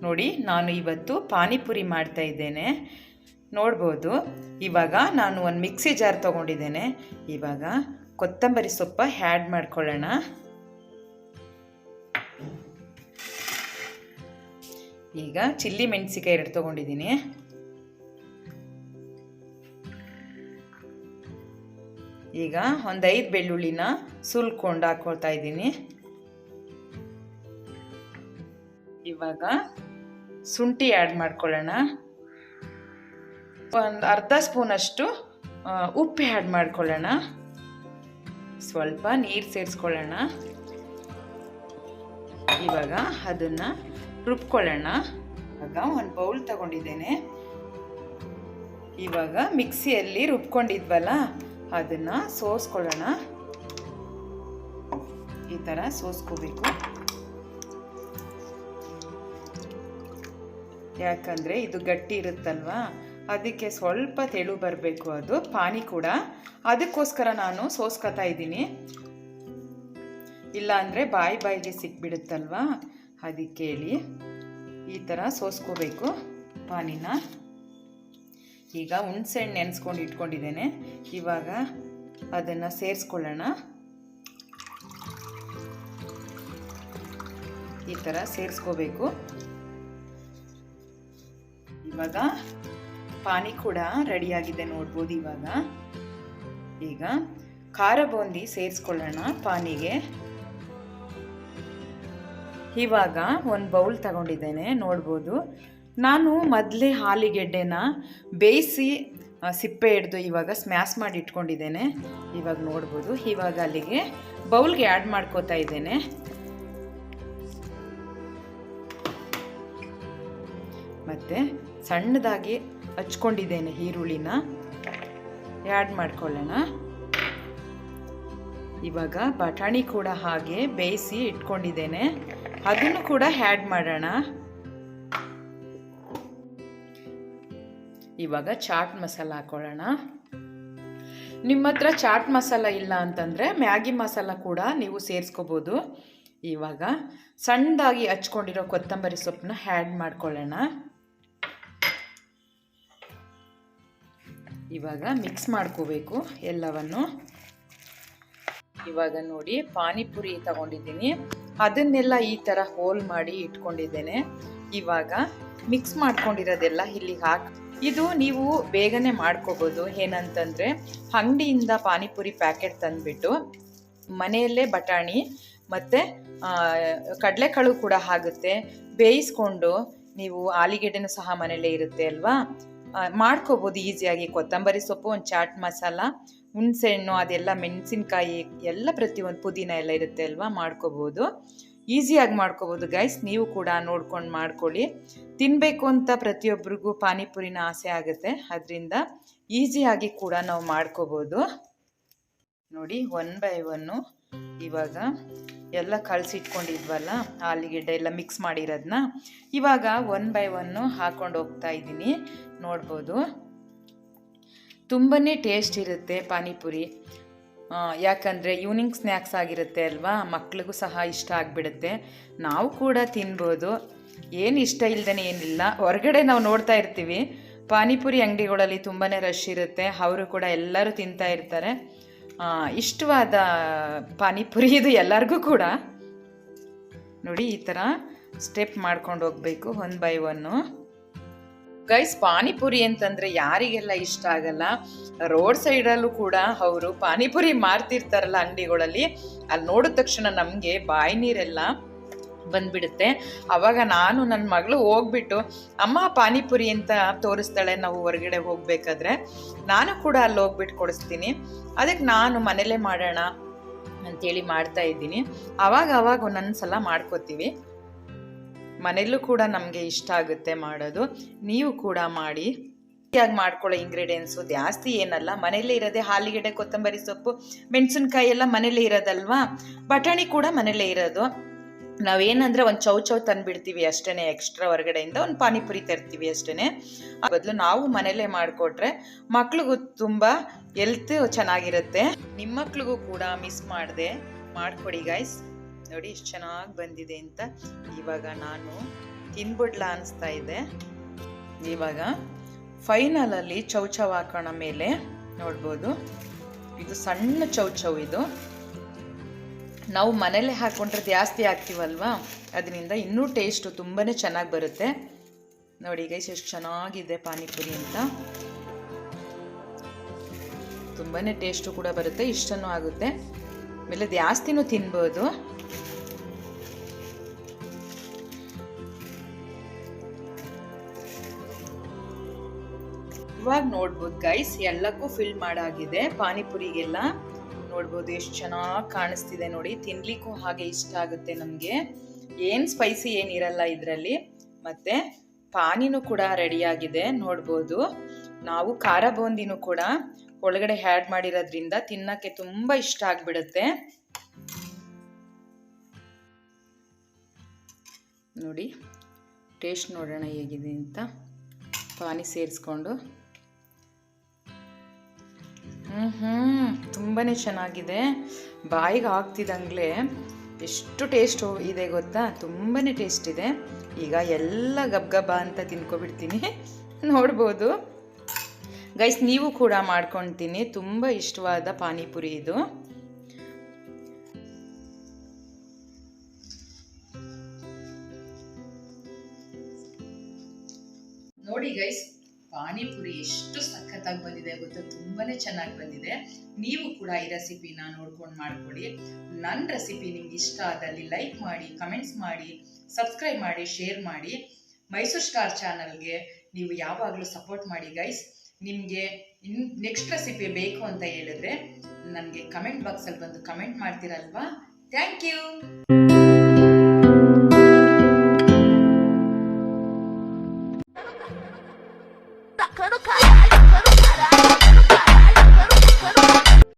ನೋಡಿ ನಾನು ಇವತ್ತು ಪಾನಿಪುರಿ ಮಾಡ್ತಾ ಇದ್ದೇನೆ. ನೋಡ್ಬೋದು. ಇವಾಗ ನಾನು ಒಂದು ಮಿಕ್ಸಿ ಜಾರ್ ತೊಗೊಂಡಿದ್ದೇನೆ. ಇವಾಗ ಕೊತ್ತಂಬರಿ ಸೊಪ್ಪು ಆ್ಯಡ್ ಮಾಡ್ಕೊಳ್ಳೋಣ. ಈಗ ಚಿಲ್ಲಿ ಮೆಣಸಿಕಾಯಿ 2 ತೊಗೊಂಡಿದ್ದೀನಿ. ಈಗ ಒಂದು 5 ಬೆಳ್ಳುಳ್ಳಿನ ಸುಲ್ಕೊಂಡು ಹಾಕ್ಕೊಳ್ತಾ ಇದ್ದೀನಿ. ಇವಾಗ ಶುಂಠಿ ಆ್ಯಡ್ ಮಾಡ್ಕೊಳ್ಳೋಣ. ಒಂದು ಅರ್ಧ ಸ್ಪೂನಷ್ಟು ಉಪ್ಪು ಆ್ಯಡ್ ಮಾಡ್ಕೊಳ್ಳೋಣ. ಸ್ವಲ್ಪ ನೀರು ಸೇರಿಸ್ಕೊಳ್ಳೋಣ. ಇವಾಗ ಅದನ್ನು ರುಬ್ಕೊಳ್ಳೋಣ. ಇವಾಗ ಒಂದು ಬೌಲ್ ತಗೊಂಡಿದ್ದೇನೆ. ಇವಾಗ ಮಿಕ್ಸಿಯಲ್ಲಿ ರುಬ್ಕೊಂಡಿದ್ವಲ್ಲ ಅದನ್ನು ಸೋಸ್ಕೊಳ್ಳೋಣ. ಈ ಥರ ಸೋಸ್ಕೋಬೇಕು. ಯಾಕಂದರೆ ಇದು ಗಟ್ಟಿ ಇರುತ್ತಲ್ವಾ, ಅದಕ್ಕೆ ಸ್ವಲ್ಪ ತೆಳು ಬರಬೇಕು. ಅದು ಪಾನಿ ಕೂಡ ಅದಕ್ಕೋಸ್ಕರ ನಾನು ಸೋಸ್ಕೊತಾ ಇದ್ದೀನಿ. ಇಲ್ಲ ಅಂದರೆ ಬಾಯಿಗೆ ಸಿಕ್ಬಿಡುತ್ತಲ್ವಾ, ಅದಕ್ಕೆ ಹೇಳಿ ಈ ಥರ ಸೋಸ್ಕೋಬೇಕು ಪಾನಿನ. ಈಗ ಹುಣಸೆಹಣ್ಣು ನೆನೆಸ್ಕೊಂಡು ಇಟ್ಕೊಂಡಿದ್ದೇನೆ. ಇವಾಗ ಅದನ್ನು ಸೇರಿಸ್ಕೊಳ್ಳೋಣ. ಈ ಥರ ಸೇರಿಸ್ಕೋಬೇಕು. ಇವಾಗ ಪಾನಿ ಕೂಡ ರೆಡಿಯಾಗಿದೆ ನೋಡ್ಬೋದು. ಈಗ ಖಾರ ಬೂಂದಿ ಸೇರಿಸ್ಕೊಳ್ಳೋಣ ಪಾನಿಗೆ. ಇವಾಗ ಒಂದು ಬೌಲ್ ತಗೊಂಡಿದ್ದೇನೆ ನೋಡ್ಬೋದು. ನಾನು ಮೊದಲೇ ಆಲೂಗೆಡ್ಡೆನ ಬೇಯಿಸಿ ಸಿಪ್ಪೆ ಹಿಡಿದು ಇವಾಗ ಸ್ಮ್ಯಾಶ್ ಮಾಡಿ ಇಟ್ಕೊಂಡಿದ್ದೇನೆ. ಇವಾಗ ನೋಡ್ಬೋದು. ಇವಾಗ ಅಲ್ಲಿಗೆ ಬೌಲ್ಗೆ ಆ್ಯಡ್ ಮಾಡ್ಕೋತಾ ಇದ್ದೇನೆ. ಮತ್ತು ಸಣ್ಣದಾಗಿ ಹಚ್ಕೊಂಡಿದ್ದೇನೆ ಈರುಳ್ಳಿನ ಆ್ಯಡ್ ಮಾಡ್ಕೊಳ್ಳೋಣ. ಇವಾಗ ಬಟಾಣಿ ಕೂಡ ಹಾಗೆ ಬೇಯಿಸಿ ಇಟ್ಕೊಂಡಿದ್ದೇನೆ, ಅದನ್ನು ಕೂಡ ಆ್ಯಡ್ ಮಾಡೋಣ. ಇವಾಗ ಚಾಟ್ ಮಸಾಲ ಹಾಕೊಳ್ಳೋಣ. ನಿಮ್ಮ ಹತ್ರ ಚಾಟ್ ಮಸಾಲ ಇಲ್ಲ ಅಂತಂದರೆ ಮ್ಯಾಗಿ ಮಸಾಲ ಕೂಡ ನೀವು ಸೇರಿಸ್ಕೋಬೋದು. ಇವಾಗ ಸಣ್ಣದಾಗಿ ಹಚ್ಕೊಂಡಿರೋ ಕೊತ್ತಂಬರಿ ಸೊಪ್ಪನ್ನ ಆ್ಯಡ್ ಮಾಡ್ಕೊಳ್ಳೋಣ. ಇವಾಗ ಮಿಕ್ಸ್ ಮಾಡ್ಕೋಬೇಕು ಎಲ್ಲವನ್ನು. ಇವಾಗ ನೋಡಿ ಪಾನಿಪುರಿ ತಗೊಂಡಿದ್ದೀನಿ, ಅದನ್ನೆಲ್ಲ ಈ ಥರ ಹೋಲ್ ಮಾಡಿ ಇಟ್ಕೊಂಡಿದ್ದೇನೆ. ಇವಾಗ ಮಿಕ್ಸ್ ಮಾಡ್ಕೊಂಡಿರೋದೆಲ್ಲ ಇಲ್ಲಿಗೆ ಇದು ನೀವು ಬೇಗನೆ ಮಾಡ್ಕೋಬೋದು. ಏನಂತಂದರೆ ಅಂಗಡಿಯಿಂದ ಪಾನಿಪುರಿ ಪ್ಯಾಕೆಟ್ ತಂದುಬಿಟ್ಟು ಮನೆಯಲ್ಲೇ ಬಟಾಣಿ ಮತ್ತು ಕಡಲೆಕಾಳು ಕೂಡ ಆಗುತ್ತೆ, ಬೇಯಿಸ್ಕೊಂಡು ನೀವು ಆಲೂಗೆಡ್ಡೆನೂ ಸಹ ಮನೆಯಲ್ಲೇ ಇರುತ್ತೆ ಅಲ್ವಾ, ಮಾಡ್ಕೋಬೋದು ಈಸಿಯಾಗಿ. ಕೊತ್ತಂಬರಿ ಸೊಪ್ಪು, ಒಂದು ಚಾಟ್ ಮಸಾಲ, ಹುಣಸೆಹಣ್ಣು, ಅದೆಲ್ಲ ಮೆಣಸಿನ್ಕಾಯಿ ಎಲ್ಲ ಪ್ರತಿಯೊಂದು ಪುದೀನ ಎಲ್ಲ ಇರುತ್ತೆ ಅಲ್ವಾ, ಮಾಡ್ಕೋಬೋದು. ಈಸಿಯಾಗಿ ಮಾಡ್ಕೋಬೋದು ಗೈಸ್. ನೀವು ಕೂಡ ನೋಡ್ಕೊಂಡು ಮಾಡ್ಕೊಳ್ಳಿ. ತಿನ್ನಬೇಕು ಅಂತ ಪ್ರತಿಯೊಬ್ಬರಿಗೂ ಪಾನಿಪುರಿನ ಆಸೆ ಆಗುತ್ತೆ, ಅದರಿಂದ ಈಸಿಯಾಗಿ ಕೂಡ ನಾವು ಮಾಡ್ಕೋಬೋದು. ನೋಡಿ 1 ಬೈ 1 ಇವಾಗ ಎಲ್ಲ ಕಲಸಿಟ್ಕೊಂಡಿದ್ವಲ್ಲ ಆಲೂಗೆಡ್ಡೆ ಎಲ್ಲ ಮಿಕ್ಸ್ ಮಾಡಿರೋದನ್ನ ಇವಾಗ 1 ಬೈ 1 ಹಾಕ್ಕೊಂಡು ಹೋಗ್ತಾ ಇದ್ದೀನಿ. ನೋಡ್ಬೋದು. ತುಂಬಾ ಟೇಸ್ಟ್ ಇರುತ್ತೆ ಪಾನಿಪುರಿ. ಯಾಕಂದರೆ ಈವ್ನಿಂಗ್ ಸ್ನ್ಯಾಕ್ಸ್ ಆಗಿರುತ್ತೆ ಅಲ್ವಾ, ಮಕ್ಳಿಗೂ ಸಹ ಇಷ್ಟ ಆಗಿಬಿಡುತ್ತೆ. ನಾವು ಕೂಡ ತಿನ್ಬೋದು, ಏನು ಇಷ್ಟ ಇಲ್ಲದೇ ಏನಿಲ್ಲ. ಹೊರಗಡೆ ನಾವು ನೋಡ್ತಾ ಇರ್ತೀವಿ ಪಾನಿಪುರಿ ಅಂಗಡಿಗಳಲ್ಲಿ ತುಂಬಾ ರಶ್ ಇರುತ್ತೆ, ಅವರು ಕೂಡ ಎಲ್ಲರೂ ತಿಂತಾ ಇರ್ತಾರೆ. ಇಷ್ಟವಾದ ಪಾನಿಪುರಿ ಇದು ಎಲ್ಲರಿಗೂ ಕೂಡ. ನೋಡಿ ಈ ಥರ ಸ್ಟೆಪ್ ಮಾಡ್ಕೊಂಡು ಹೋಗಬೇಕು 1 ಬೈ 1. ಗೈಸ್, ಪಾನಿಪುರಿ ಅಂತಂದರೆ ಯಾರಿಗೆಲ್ಲ ಇಷ್ಟ ಆಗಲ್ಲ. ರೋಡ್ ಸೈಡಲ್ಲೂ ಕೂಡ ಅವರು ಪಾನಿಪುರಿ ಮಾರ್ತಿರ್ತಾರಲ್ಲ ಅಂಗಡಿಗಳಲ್ಲಿ, ಅಲ್ಲಿ ನೋಡಿದ ತಕ್ಷಣ ನಮಗೆ ಬಾಯಿ ನೀರೆಲ್ಲ ಬಂದ್ಬಿಡುತ್ತೆ. ಆವಾಗ ನಾನು ನನ್ನ ಮಗಳು ಹೋಗ್ಬಿಟ್ಟು ಅಮ್ಮ ಪಾನಿಪುರಿ ಅಂತ ತೋರಿಸ್ತಾಳೆ. ನಾವು ಹೊರಗಡೆ ಹೋಗಬೇಕಾದ್ರೆ ನಾನು ಕೂಡ ಅಲ್ಲಿ ಹೋಗ್ಬಿಟ್ಟು ಕೊಡಿಸ್ತೀನಿ. ಅದಕ್ಕೆ ನಾನು ಮನೇಲೇ ಮಾಡೋಣ ಅಂಥೇಳಿ ಮಾಡ್ತಾ ಇದ್ದೀನಿ. ಆವಾಗ ಒಂದೊಂದು ಸಲ ಮಾಡ್ಕೋತೀವಿ. ಮನೆಯಲ್ಲೂ ಕೂಡ ನಮಗೆ ಇಷ್ಟ ಆಗುತ್ತೆ ಮಾಡೋದು. ನೀವು ಕೂಡ ಮಾಡಿ. ಮಾಡ್ಕೊಳ್ಳೋ ಇಂಗ್ರೀಡಿಯೆಂಟ್ಸು ಜಾಸ್ತಿ ಏನಲ್ಲ, ಮನೇಲೇ ಇರೋದೇ ಆಲೂಗೆಡ್ಡೆ, ಕೊತ್ತಂಬರಿ ಸೊಪ್ಪು, ಮೆಣಸಿನ್ಕಾಯಿ ಎಲ್ಲ ಮನೇಲೇ ಇರೋದಲ್ವಾ, ಬಟಾಣಿ ಕೂಡ ಮನೇಲೇ ಇರೋದು. ನಾವೇನಂದರೆ ಒಂದು ಚೌ ತಂದುಬಿಡ್ತೀವಿ ಅಷ್ಟೇ, ಎಕ್ಸ್ಟ್ರಾ ಹೊರಗಡೆಯಿಂದ ಒಂದು ಪಾನಿಪುರಿ ತರ್ತೀವಿ ಅಷ್ಟೇ. ಬದಲು ನಾವು ಮನೇಲೇ ಮಾಡಿಕೊಟ್ರೆ ಮಕ್ಳಿಗೂ ತುಂಬ ಹೆಲ್ತ್ ಚೆನ್ನಾಗಿರುತ್ತೆ. ನಿಮ್ಮ ಮಕ್ಳಿಗೂ ಕೂಡ ಮಿಸ್ ಮಾಡದೆ ಮಾಡಿಕೊಡಿ ಗೈಸ್. ನೋಡಿ ಎಷ್ಟು ಚೆನ್ನಾಗಿ ಬಂದಿದೆ ಅಂತ. ಇವಾಗ ನಾನು ತಿನ್ಬಿಡ್ಲಾ ಅನಿಸ್ತಾ ಇದೆ. ಇವಾಗ ಫೈನಲಲ್ಲಿ ಚೌಚೌ ಹಾಕೋಣ ಮೇಲೆ. ನೋಡ್ಬೋದು, ಇದು ಸಣ್ಣ ಚೌಚೌ. ಇದು ನಾವು ಮನೇಲೆ ಹಾಕೊಂಡ್ರೆ ಜಾಸ್ತಿ ಹಾಕ್ತೀವಲ್ವಾ, ಅದರಿಂದ ಇನ್ನೂ ಟೇಸ್ಟು ತುಂಬಾ ಚೆನ್ನಾಗಿ ಬರುತ್ತೆ. ನೋಡಿ ಗೈಸ್, ಎಷ್ಟು ಚೆನ್ನಾಗಿದೆ ಪಾನಿಪುರಿ ಅಂತ. ತುಂಬಾ ಟೇಸ್ಟು ಕೂಡ ಬರುತ್ತೆ, ಇಷ್ಟನೂ ಆಗುತ್ತೆ. ಆಮೇಲೆ ಜಾಸ್ತಿನೂ ತಿನ್ಬೋದು. ಇವಾಗ ನೋಡ್ಬೋದು ಗೈಸ್, ಎಲ್ಲಕ್ಕೂ ಫಿಲ್ ಮಾಡಾಗಿದೆ ಪಾನಿಪುರಿಗೆಲ್ಲ. ನೋಡ್ಬೋದು ಎಷ್ಟು ಚೆನ್ನಾಗಿ ಕಾಣಿಸ್ತಿದೆ ನೋಡಿ. ತಿನ್ಲಿಕ್ಕೂ ಹಾಗೆ ಇಷ್ಟ ಆಗುತ್ತೆ ನಮಗೆ. ಏನು ಸ್ಪೈಸಿ ಏನಿರಲ್ಲ ಇದರಲ್ಲಿ. ಮತ್ತು ಪಾನಿನೂ ಕೂಡ ರೆಡಿಯಾಗಿದೆ. ನೋಡ್ಬೋದು, ನಾವು ಖಾರ ಬೂಂದಿನೂ ಕೂಡ ಒಳಗಡೆ ಆ್ಯಡ್ ಮಾಡಿರೋದ್ರಿಂದ ತಿನ್ನೋಕ್ಕೆ ತುಂಬ ಇಷ್ಟ ಆಗಿಬಿಡುತ್ತೆ. ನೋಡಿ ಟೇಸ್ಟ್ ನೋಡೋಣ ಹೇಗಿದೆ ಅಂತ. ಪಾನಿ ಸೇರಿಸ್ಕೊಂಡು ತುಂಬಾ ಚೆನ್ನಾಗಿದೆ. ಬಾಯಿಗೆ ಹಾಕ್ತಿದ್ದಂಗೆ ಎಷ್ಟು ಟೇಸ್ಟ್ ಇದೆ ಗೊತ್ತಾ, ತುಂಬಾ ಟೇಸ್ಟ್ ಇದೆ. ಈಗ ಎಲ್ಲ ಗಬ್ಗಬ್ಬ ಅಂತ ತಿನ್ಕೊಬಿಡ್ತೀನಿ. ನೋಡ್ಬೋದು ಗೈಸ್, ನೀವು ಕೂಡ ಮಾಡ್ಕೊಳ್ತೀನಿ. ತುಂಬ ಇಷ್ಟವಾದ ಪಾನಿಪುರಿ ಇದು. ನೋಡಿ ಗೈಸ್, ಪಾನಿಪುರಿ ಎಷ್ಟು ಸಖತ್ತಾಗಿ ಬಂದಿದೆ ಗೊತ್ತಾ, ತುಂಬಾ ಚೆನ್ನಾಗಿ ಬಂದಿದೆ. ನೀವು ಕೂಡ ಈ ರೆಸಿಪಿನ ನೋಡ್ಕೊಂಡು ಮಾಡ್ಕೊಳ್ಳಿ. ನನ್ನ ರೆಸಿಪಿ ನಿಮ್ಗೆ ಇಷ್ಟ ಆದಲ್ಲಿ ಲೈಕ್ ಮಾಡಿ, ಕಮೆಂಟ್ಸ್ ಮಾಡಿ, ಸಬ್ಸ್ಕ್ರೈಬ್ ಮಾಡಿ, ಶೇರ್ ಮಾಡಿ. ಮೈಸೂರು ಸ್ಟಾರ್ ಚಾನಲ್ಗೆ ನೀವು ಯಾವಾಗಲೂ ಸಪೋರ್ಟ್ ಮಾಡಿ ಗೈಸ್. ನಿಮಗೆ ನೆಕ್ಸ್ಟ್ ರೆಸಿಪಿ ಬೇಕು ಅಂತ ಹೇಳಿದ್ರೆ ನನಗೆ ಕಮೆಂಟ್ ಬಾಕ್ಸಲ್ಲಿ ಬಂದು ಕಮೆಂಟ್ ಮಾಡ್ತೀರಲ್ವಾ. Thank you.